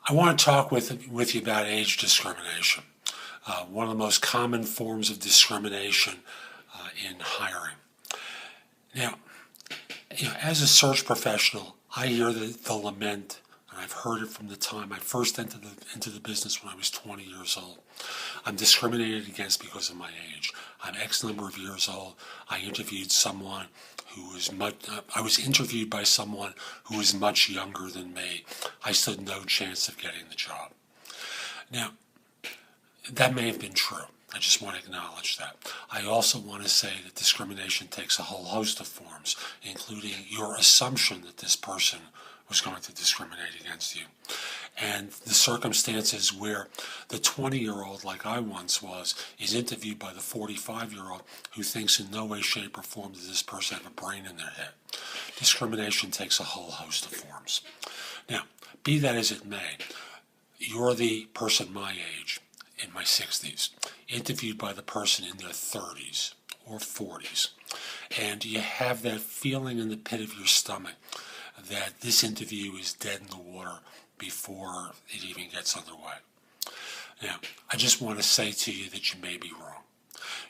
I want to talk with you about age discrimination, one of the most common forms of discrimination in hiring. Now, as a search professional, I hear the lament, and I've heard it from the time I first entered into the business when I was 20 years old. I'm discriminated against because of my age. I'm X number of years old. I interviewed someone I was interviewed by someone who was much younger than me. I stood no chance of getting the job. Now, that may have been true. I just want to acknowledge that. I also want to say that discrimination takes a whole host of forms, including your assumption that this person was going to discriminate against you. And the circumstances where the 20-year-old, like I once was, is interviewed by the 45-year-old who thinks in no way, shape, or form does this person have a brain in their head. Discrimination takes a whole host of forms. Now, be that as it may, you're the person my age, in my 60s, interviewed by the person in their 30s or 40s, and you have that feeling in the pit of your stomach that this interview is dead in the water before it even gets underway. Now, I just want to say to you that you may be wrong.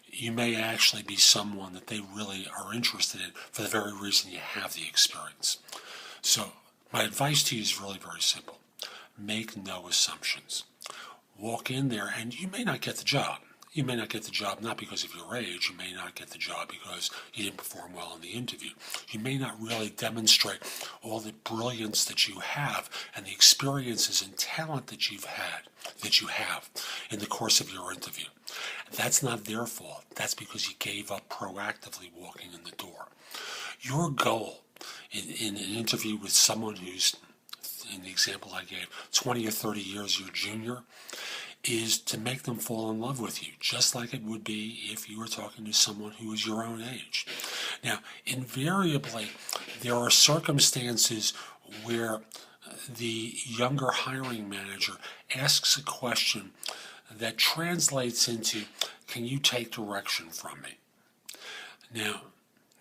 You may actually be someone that they really are interested in for the very reason you have the experience. So, my advice to you is really very simple. Make no assumptions. Walk in there and you may not get the job. You may not get the job not because of your age. You may not get the job because you didn't perform well in the interview. You may not really demonstrate all the brilliance that you have and the experiences and talent that you have in the course of your interview. That's not their fault. That's because you gave up proactively walking in the door. Your goal in an interview with someone who's, in the example I gave, 20 or 30 years your junior, is to make them fall in love with you, just like it would be if you were talking to someone who is your own age. Now, invariably, there are circumstances where the younger hiring manager asks a question that translates into, can you take direction from me? Now,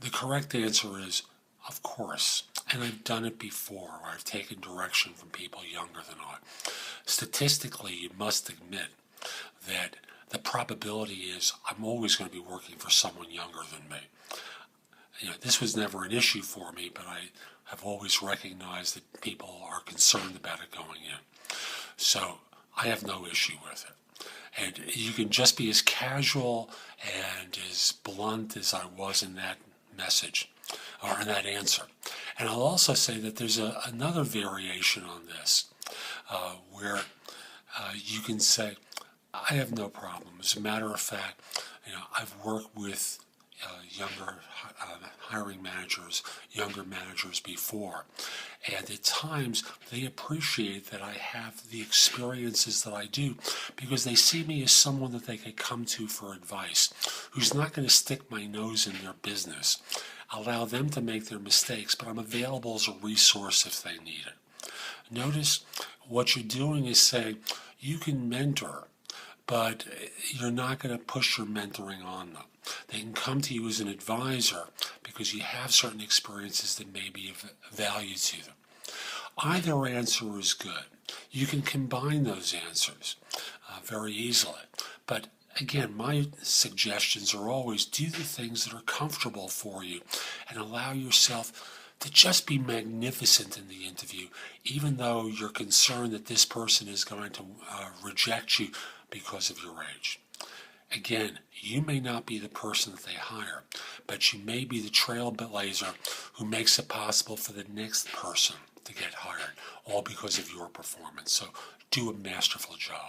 the correct answer is, of course. And I've done it before, where I've taken direction from people younger than I. Statistically, you must admit that the probability is I'm always going to be working for someone younger than me. This was never an issue for me, but I have always recognized that people are concerned about it going in. So I have no issue with it. And you can just be as casual and as blunt as I was in that message, or in that answer. And I'll also say that there's another variation on this, where you can say, I have no problem. As a matter of fact, I've worked with younger hiring managers, younger managers before, and at times they appreciate that I have the experiences that I do because they see me as someone that they can come to for advice, who's not going to stick my nose in their business. Allow them to make their mistakes, but I'm available as a resource if they need it. Notice what you're doing is saying you can mentor, but you're not going to push your mentoring on them. They can come to you as an advisor because you have certain experiences that may be of value to them. Either answer is good. You can combine those answers very easily. But again, my suggestions are always do the things that are comfortable for you and allow yourself to just be magnificent in the interview, even though you're concerned that this person is going to reject you because of your age. Again, you may not be the person that they hire, but you may be the trailblazer who makes it possible for the next person to get hired, all because of your performance. So do a masterful job.